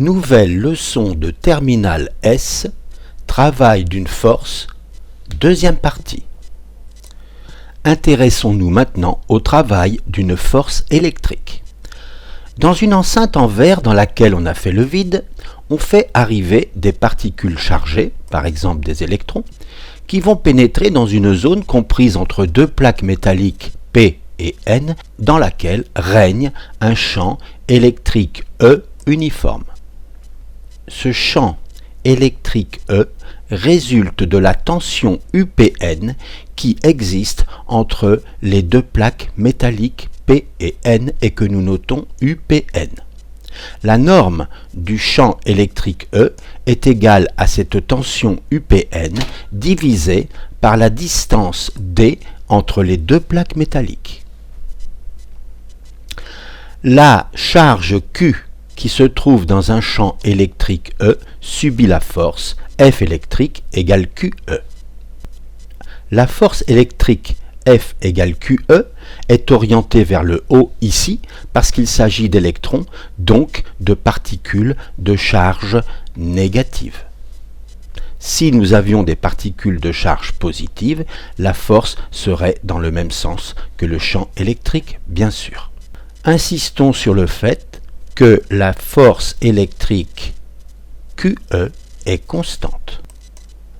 Nouvelle leçon de terminale S, travail d'une force, deuxième partie. Intéressons-nous maintenant au travail d'une force électrique. Dans une enceinte en verre dans laquelle on a fait le vide, on fait arriver des particules chargées, par exemple des électrons, qui vont pénétrer dans une zone comprise entre deux plaques métalliques P et N, dans laquelle règne un champ électrique E uniforme. Ce champ électrique E résulte de la tension UPN qui existe entre les deux plaques métalliques P et N et que nous notons UPN. La norme du champ électrique E est égale à cette tension UPN divisée par la distance D entre les deux plaques métalliques. La charge Q qui se trouve dans un champ électrique E subit la force F électrique égale QE. La force électrique F égale QE est orientée vers le haut ici parce qu'il s'agit d'électrons, donc de particules de charge négative. Si nous avions des particules de charge positive, la force serait dans le même sens que le champ électrique, bien sûr. Insistons sur le fait que la force électrique QE est constante.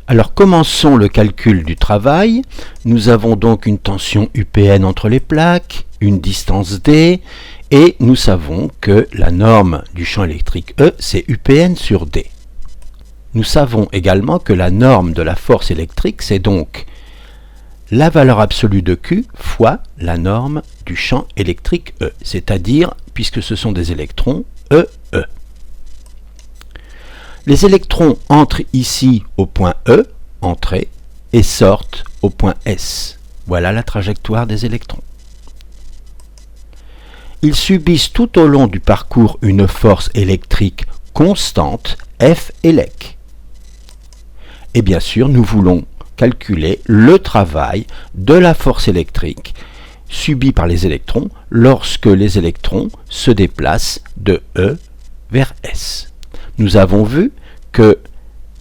Alors commençons le calcul du travail. Nous avons donc une tension UPN entre les plaques, une distance D, et nous savons que la norme du champ électrique E, c'est UPN sur D. Nous savons également que la norme de la force électrique, c'est donc la valeur absolue de Q fois la norme du champ électrique E, c'est-à-dire, puisque ce sont des électrons, EE. Les électrons entrent ici au point E, entrée, et sortent au point S. Voilà la trajectoire des électrons. Ils subissent tout au long du parcours une force électrique constante, F élec. Et bien sûr, nous voulons calculer le travail de la force électrique subie par les électrons lorsque les électrons se déplacent de E vers S. Nous avons vu que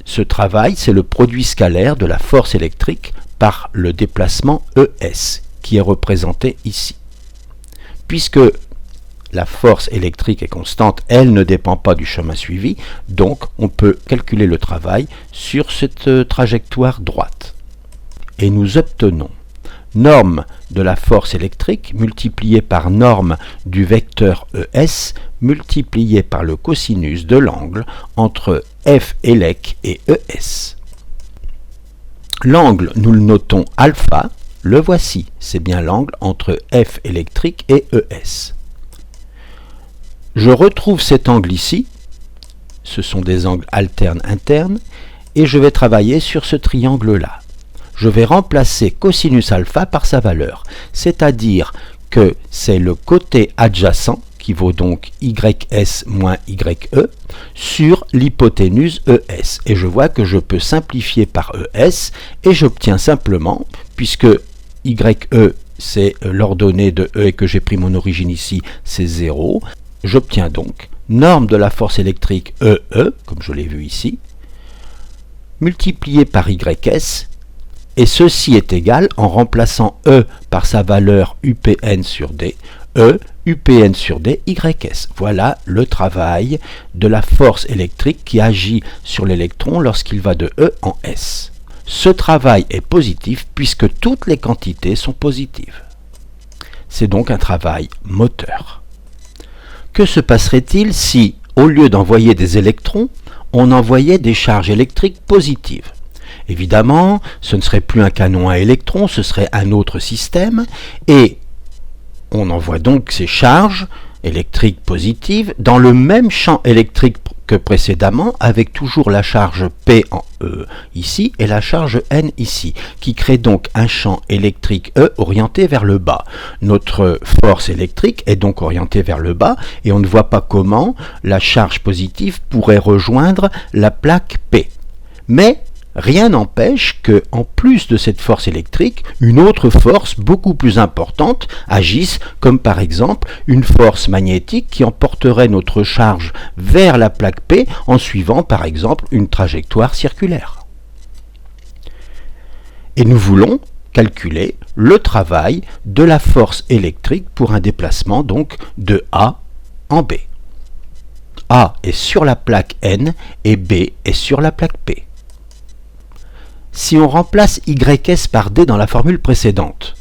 ce travail, c'est le produit scalaire de la force électrique par le déplacement ES, qui est représenté ici. Puisque la force électrique est constante, elle ne dépend pas du chemin suivi, donc on peut calculer le travail sur cette trajectoire droite. Et nous obtenons norme de la force électrique multipliée par norme du vecteur ES multiplié par le cosinus de l'angle entre F élec et ES. L'angle, nous le notons alpha, le voici, c'est bien l'angle entre F électrique et ES. Je retrouve cet angle ici, ce sont des angles alternes internes, et je vais travailler sur ce triangle-là. Je vais remplacer cosinus alpha par sa valeur, c'est-à-dire que c'est le côté adjacent, qui vaut donc YS moins YE, sur l'hypoténuse ES. Et je vois que je peux simplifier par ES, et j'obtiens simplement, puisque YE c'est l'ordonnée de E et que j'ai pris mon origine ici, c'est 0, j'obtiens donc norme de la force électrique EE, comme je l'ai vu ici, multiplié par YS, et ceci est égal, en remplaçant E par sa valeur UPN sur D, E UPN sur D YS. Voilà le travail de la force électrique qui agit sur l'électron lorsqu'il va de E en S. Ce travail est positif puisque toutes les quantités sont positives. C'est donc un travail moteur. Que se passerait-il si, au lieu d'envoyer des électrons, on envoyait des charges électriques positives ? Évidemment, ce ne serait plus un canon à électrons, ce serait un autre système, et on envoie donc ces charges électriques positives dans le même champ électrique que précédemment, avec toujours la charge P en E ici et la charge N ici, qui crée donc un champ électrique E orienté vers le bas. Notre force électrique est donc orientée vers le bas, et on ne voit pas comment la charge positive pourrait rejoindre la plaque P. Mais Rien n'empêche que, en plus de cette force électrique, une autre force beaucoup plus importante agisse, comme par exemple une force magnétique qui emporterait notre charge vers la plaque P en suivant par exemple une trajectoire circulaire. Et nous voulons calculer le travail de la force électrique pour un déplacement donc de A en B. A est sur la plaque N et B est sur la plaque P. Si on remplace YS par D dans la formule précédente,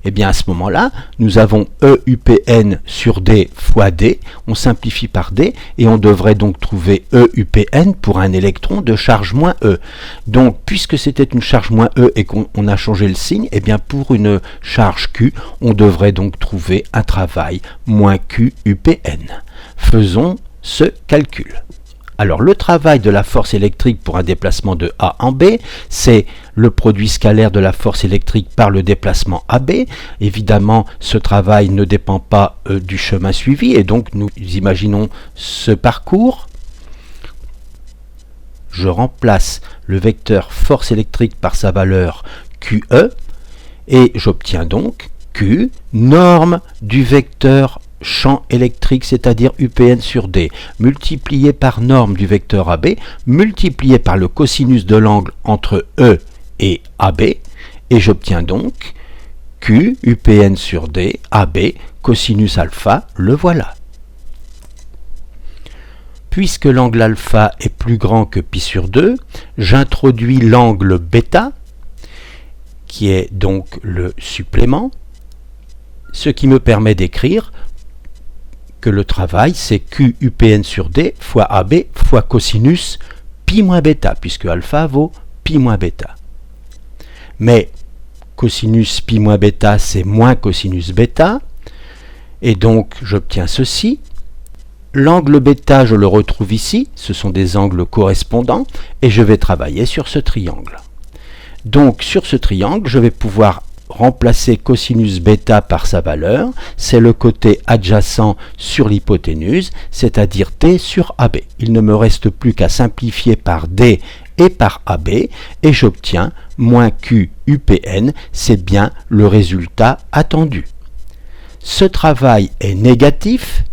eh bien à ce moment-là, nous avons EUPN sur D fois D, on simplifie par D, et on devrait donc trouver EUPN pour un électron de charge moins E. Donc, puisque c'était une charge moins E et qu'on a changé le signe, eh bien pour une charge Q, on devrait donc trouver un travail moins QUPN. Faisons ce calcul. Alors le travail de la force électrique pour un déplacement de A en B, c'est le produit scalaire de la force électrique par le déplacement AB. Évidemment, ce travail ne dépend pas du chemin suivi et donc nous imaginons ce parcours. Je remplace le vecteur force électrique par sa valeur QE et j'obtiens donc Q, norme du vecteur champ électrique, c'est-à-dire UPN sur D, multiplié par norme du vecteur AB, multiplié par le cosinus de l'angle entre E et AB, et j'obtiens donc Q, UPN sur D, AB, cosinus alpha, le voilà. Puisque l'angle alpha est plus grand que pi sur 2, j'introduis l'angle bêta, qui est donc le supplément, ce qui me permet d'écrire que le travail, c'est Q UPN sur D fois AB fois cosinus pi moins bêta, puisque alpha vaut pi moins bêta. Mais cosinus pi moins bêta, c'est moins cosinus bêta, et donc j'obtiens ceci. L'angle bêta, je le retrouve ici, ce sont des angles correspondants, et je vais travailler sur ce triangle. Donc sur ce triangle, je vais pouvoir remplacer cosinus bêta par sa valeur, c'est le côté adjacent sur l'hypoténuse, c'est-à-dire D sur AB. Il ne me reste plus qu'à simplifier par D et par AB, et j'obtiens moins Q UPN, c'est bien le résultat attendu. Ce travail est négatif,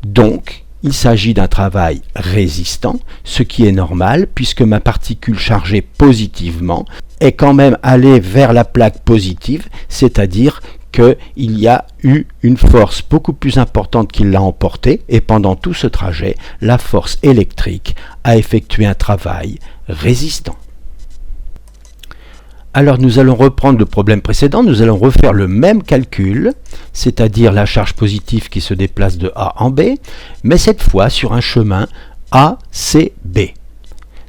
donc il s'agit d'un travail résistant, ce qui est normal puisque ma particule chargée positivement est quand même allée vers la plaque positive, c'est-à-dire qu'il y a eu une force beaucoup plus importante qui l'a emportée et pendant tout ce trajet, la force électrique a effectué un travail résistant. Alors nous allons reprendre le problème précédent, nous allons refaire le même calcul, c'est-à-dire la charge positive qui se déplace de A en B, mais cette fois sur un chemin ACB.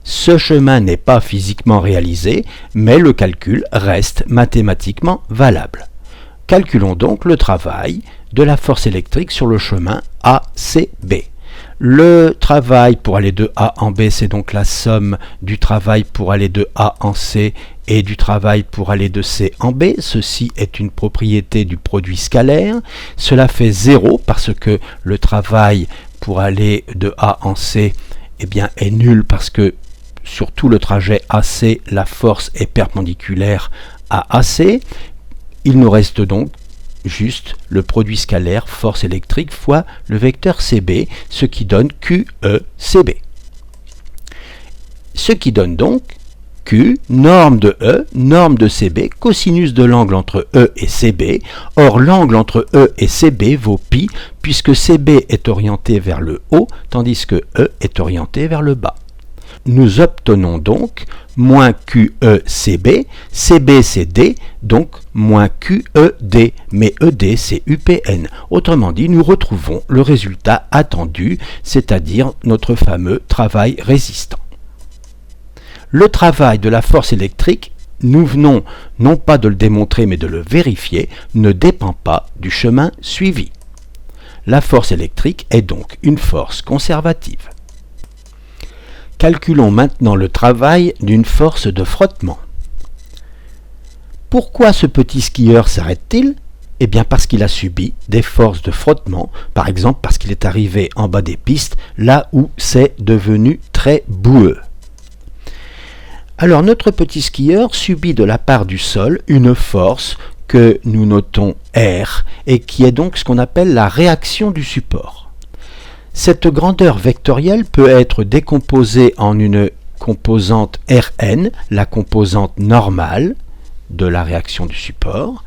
Ce chemin n'est pas physiquement réalisé, mais le calcul reste mathématiquement valable. Calculons donc le travail de la force électrique sur le chemin ACB. Le travail pour aller de A en B, c'est donc la somme du travail pour aller de A en C et du travail pour aller de C en B. Ceci est une propriété du produit scalaire. Cela fait 0 parce que le travail pour aller de A en C est nul parce que sur tout le trajet AC, la force est perpendiculaire à AC. Il nous reste donc juste le produit scalaire force électrique fois le vecteur CB, ce qui donne QECB. Ce qui donne donc Q, norme de E, norme de CB, cosinus de l'angle entre E et CB. Or, l'angle entre E et CB vaut pi, puisque CB est orienté vers le haut, tandis que E est orienté vers le bas. Nous obtenons donc moins QECB, CB c'est D, donc moins QED, mais ED c'est UPN. Autrement dit, nous retrouvons le résultat attendu, c'est-à-dire notre fameux travail résistant. Le travail de la force électrique, nous venons non pas de le démontrer mais de le vérifier, ne dépend pas du chemin suivi. La force électrique est donc une force conservative. Calculons maintenant le travail d'une force de frottement. Pourquoi ce petit skieur s'arrête-t-il ? Eh bien parce qu'il a subi des forces de frottement, par exemple parce qu'il est arrivé en bas des pistes, là où c'est devenu très boueux. Alors notre petit skieur subit de la part du sol une force que nous notons R et qui est donc ce qu'on appelle la réaction du support. Cette grandeur vectorielle peut être décomposée en une composante Rn, la composante normale de la réaction du support,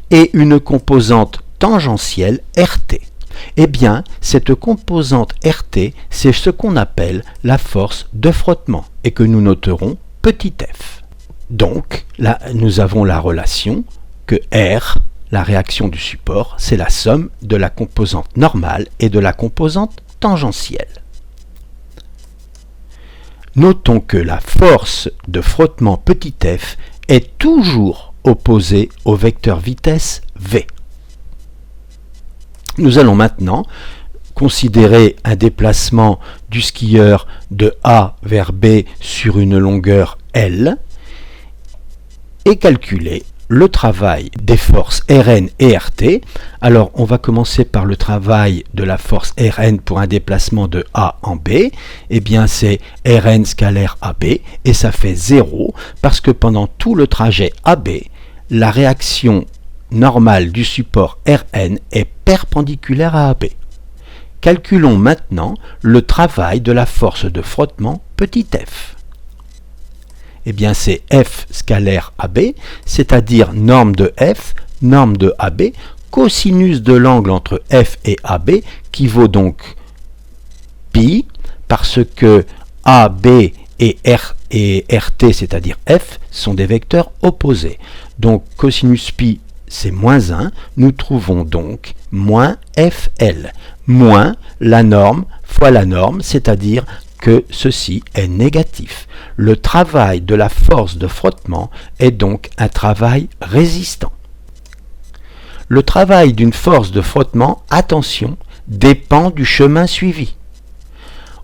et une composante tangentielle Rt. Eh bien, cette composante Rt, c'est ce qu'on appelle la force de frottement et que nous noterons petit f. Donc, là, nous avons la relation que R, la réaction du support, c'est la somme de la composante normale et de la composante tangentielle. Notons que la force de frottement petit f est toujours opposée au vecteur vitesse v. Nous allons maintenant considérer un déplacement du skieur de A vers B sur une longueur L et calculer le travail des forces Rn et Rt. Alors on va commencer par le travail de la force Rn pour un déplacement de A en B. Eh bien c'est Rn scalaire AB et ça fait 0 parce que pendant tout le trajet AB, la réaction normale du support Rn est perpendiculaire à AB. Calculons maintenant le travail de la force de frottement petit f. Eh bien c'est F scalaire AB, c'est-à-dire norme de F, norme de AB, cosinus de l'angle entre F et AB, qui vaut donc pi, parce que AB et RT, c'est-à-dire F, sont des vecteurs opposés. Donc cosinus pi, c'est moins 1, nous trouvons donc moins FL, moins la norme fois la norme, c'est-à-dire que ceci est négatif. Le travail de la force de frottement est donc un travail résistant. Le travail d'une force de frottement, attention, dépend du chemin suivi.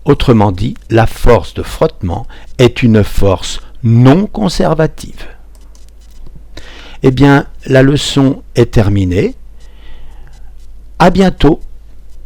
Autrement dit, la force de frottement est une force non conservative. Eh bien, la leçon est terminée. À bientôt